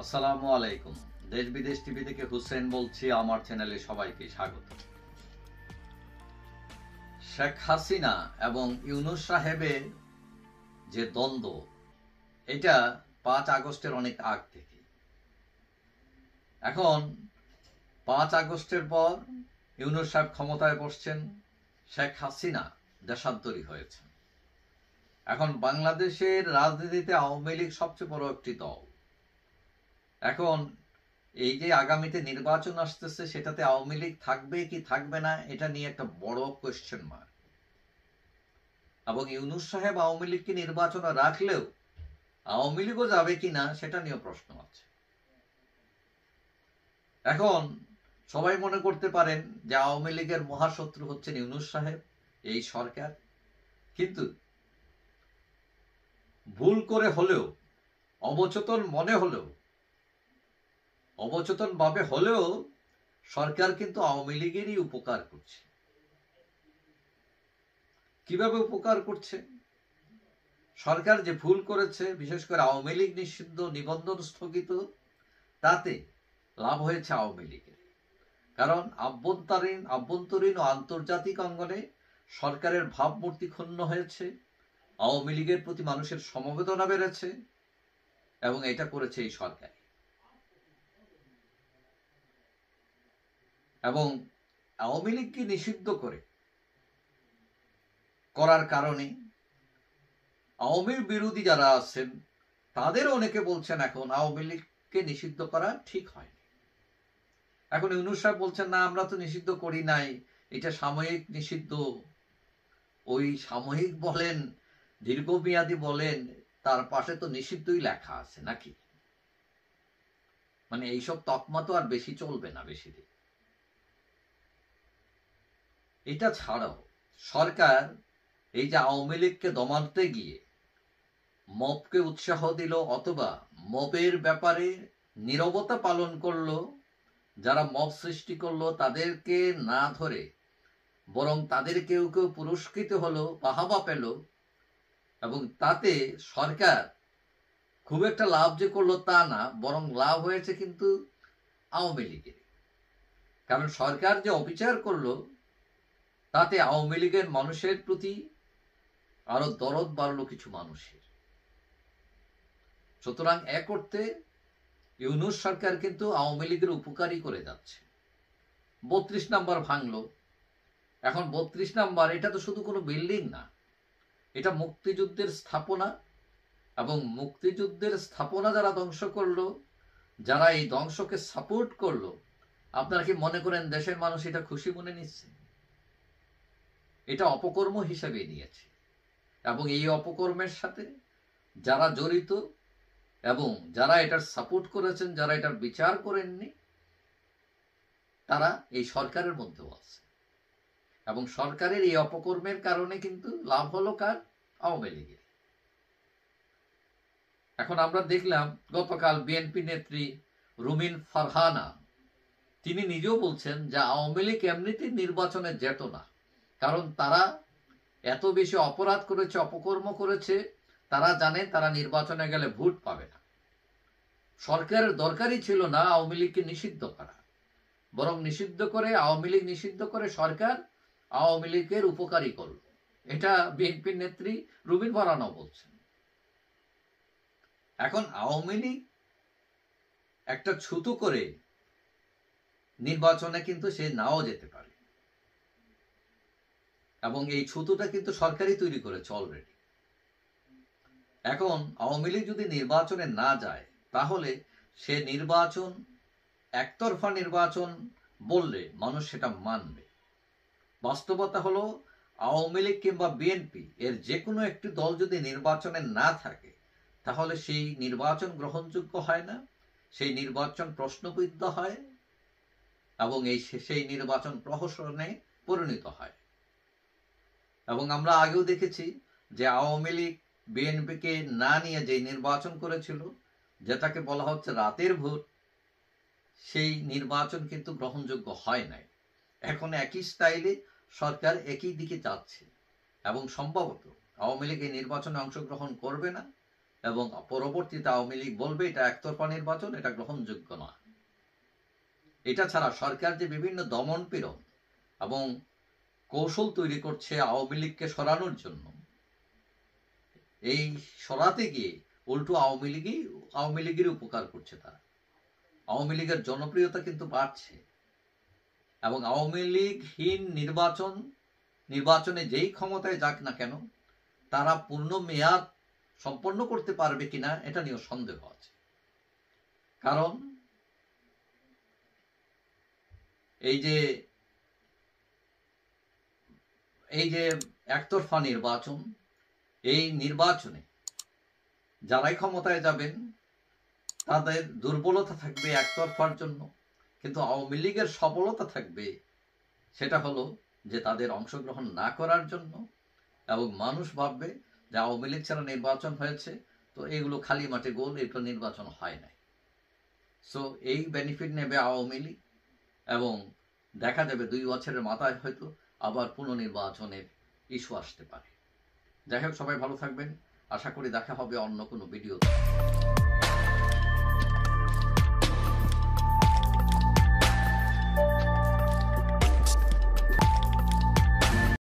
আসসালামু আলাইকুম। দেশ বিদেশ টিভি থেকে হুসেন বলছি। আমার চ্যানেলে সবাইকে স্বাগত। শেখ হাসিনা এবং ইউনূস সাহেবের যে দ্বন্দ্ব, এটা ৫ আগস্টের অনেক আগ থেকে। এখন ৫ আগস্টের পর ইউনূস সাহেব ক্ষমতায় বসছেন, শেখ হাসিনা দেশান্তরী হয়েছেন। এখন বাংলাদেশের রাজনীতিতে আওয়ামী লীগ সবচেয়ে বড় একটি দল। এখন এই যে আগামীতে নির্বাচন আসতেছে, সেটাতে আওয়ামী লীগ থাকবে কি থাকবে না, এটা নিয়ে একটা বড় কোয়েশ্চেন মার্ক। এবং ইউনূস সাহেব আওয়ামী লীগকে নির্বাচনে রাখলেও আওয়ামী লীগও যাবে কি না, সেটা নিয়ে প্রশ্ন আছে। এখন সবাই মনে করতে পারেন যে আওয়ামী লীগের মহাশত্রু হচ্ছেন ইউনূস সাহেব, এই সরকার। কিন্তু ভুল করে হলেও, অবচেতন মনে হলেও, অবচেতন ভাবে হলেও সরকার কিন্তু আওয়ামী লীগেরই উপকার করছে। কিভাবে উপকার করছে? সরকার যে ভুল করেছে, বিশেষ করে আওয়ামী লীগ নিষিদ্ধ, নিবন্ধন স্থগিত, তাতে লাভ হয়েছে আওয়ামী লীগের। কারণ আভ্যন্তরীণ ও আন্তর্জাতিক অঙ্গনে সরকারের ভাবমূর্তি ক্ষুণ্ণ হয়েছে, আওয়ামী লীগের প্রতি মানুষের সমবেদনা বেড়েছে, এবং এটা করেছে এই সরকার। এবং আওয়ামী লীগকে নিষিদ্ধ করার কারণে আওয়ামী বিরোধী যারা আছেন তাদের অনেকে বলছেন এখন আওয়ামী লীগকে নিষিদ্ধ করা ঠিক হয়। এখন ইউনূস সাহেব বলছেন, না, আমরা তো নিষিদ্ধ করি নাই, এটা সাময়িক নিষিদ্ধ। ওই সাময়িক বলেন, দীর্ঘমেয়াদী বলেন, তার পাশে তো নিষিদ্ধই লেখা আছে নাকি। মানে এইসব তকমা তো আর বেশি চলবে না বেশি দিন। এটা ছাড়াও সরকার এই যে আওয়ামী লীগকে দমাতে গিয়ে মবকে উৎসাহ দিল, অথবা মবের ব্যাপারে নীরবতা পালন করলো, যারা মব সৃষ্টি করলো তাদেরকে না ধরে বরং তাদের কেউ কেউ পুরস্কৃত হলো, বাহাবা পেল, এবং তাতে সরকার খুব একটা লাভ যে করলো তা না, বরং লাভ হয়েছে কিন্তু আওয়ামী লীগের। কারণ সরকার যে অবিচার করলো, তাতে আওয়ামী লীগের মানুষের প্রতি আরো দরদ বাড়লো কিছু মানুষের। সুতরাং এ করতে ইউনূস সরকার কিন্তু আওয়ামী লীগের উপকারী করে যাচ্ছে। ৩২ নাম্বার ভাঙলো। এখন ৩২ নাম্বার এটা তো শুধু কোনো বিল্ডিং না, এটা মুক্তিযুদ্ধের স্থাপনা। এবং মুক্তিযুদ্ধের স্থাপনা যারা ধ্বংস করলো, যারা এই ধ্বংসকে সাপোর্ট করলো, আপনারা কি মনে করেন দেশের মানুষ এটা খুশি মনে নিচ্ছে? এটা অপকর্ম হিসেবে নিয়েছে। এবং এই অপকর্মের সাথে যারা জড়িত এবং যারা এটার সাপোর্ট করেছেন, যারা এটার বিচার করেননি, তারা এই সরকারের মধ্যেও আছে। এবং সরকারের এই অপকর্মের কারণে কিন্তু লাভ হলো কার? আওয়ামী লীগের। এখন আমরা দেখলাম গতকাল বিএনপি নেত্রী রুমিন ফারহানা, তিনি নিজেও বলছেন যে আওয়ামী লীগ এমনিতেই নির্বাচনে যেত না, কারণ তারা এত বেশি অপরাধ করেছে, অপকর্ম করেছে, তারা জানে তারা নির্বাচনে গেলে ভোট পাবে না। সরকারের দরকারই ছিল না আওয়ামী লীগকে নিষিদ্ধ করা, বরং আওয়ামী লীগ নিষিদ্ধ করে সরকার আওয়ামী লীগের উপকারী করল। এটা বিএনপির নেত্রী রুমিন ফারহানা বলছেন। এখন আওয়ামী লীগ একটা ছুতো করে নির্বাচনে কিন্তু সে নাও যেতে পারে, এবং এই ছুতোটা কিন্তু সরকারই তৈরি করেছে অলরেডি। এখন আওয়ামী লীগ যদি নির্বাচনে না যায়, তাহলে সে নির্বাচন একতরফা নির্বাচন বললে মানুষ সেটা মানবে। বাস্তবতা হলো আওয়ামী লীগ কিংবা বিএনপি এর যে কোনো একটি দল যদি নির্বাচনে না থাকে, তাহলে সেই নির্বাচন গ্রহণযোগ্য হয় না, সেই নির্বাচন প্রশ্নবিদ্ধ হয়, এবং সেই নির্বাচন প্রহসনে পরিণত হয়। এবং আমরা আগেও দেখেছি যে আওয়ামী লীগ বিএনপিকে না নিয়ে যে নির্বাচন করেছিল, যেটাকে বলা হচ্ছে রাতের ভোট, সেই নির্বাচন কিন্তু গ্রহণযোগ্য হয় নাই। এখন একই স্টাইলে সরকার একই দিকে যাচ্ছে, এবং সম্ভবত আওয়ামী লীগ এই নির্বাচনে অংশগ্রহণ করবে না, এবং পরবর্তীতে আওয়ামী লীগ বলবে এটা একতরফা নির্বাচন, এটা গ্রহণযোগ্য না। এটা ছাড়া সরকার যে বিভিন্ন দমন পীড়ন এবং কৌশল তৈরি করছে আওয়ামী লীগকে সরানোর জন্য, এই সরাতে গিয়ে উল্টো আওয়ামী লীগের উপকার করছে তারা। আওয়ামী লীগের জনপ্রিয়তা কিন্তু বাড়ছে এবং আওয়ামী লীগহীন নির্বাচনে যেই ক্ষমতায় যাক না কেন তারা পূর্ণ মেয়াদ সম্পন্ন করতে পারবে কিনা এটা নিয়েও সন্দেহ আছে। কারণ এই যে একতরফা নির্বাচন, এই নির্বাচনে যারাই ক্ষমতায় যাবেন তাদের দুর্বলতা থাকবে একতরফার জন্য, কিন্তু আওয়ামী লীগের সফলতা থাকবে সেটা হলো যে তাদের অংশগ্রহণ না করার জন্য। এবং মানুষ ভাববে যে আওয়ামী লীগ ছাড়া নির্বাচন হয়েছে, তো এগুলো খালি মাঠে গোল, এগুলো নির্বাচন হয় নাই। সো এই বেনিফিট নেবে আওয়ামী লীগ এবং দেখা যাবে 2 বছরের মাথায় হয়তো আবার পুনর্নির্বাচনের ইস্যু আসতে পারে। যাই হোক, সবাই ভালো থাকবেন। আশা করি দেখা হবে অন্য কোনো ভিডিওতে।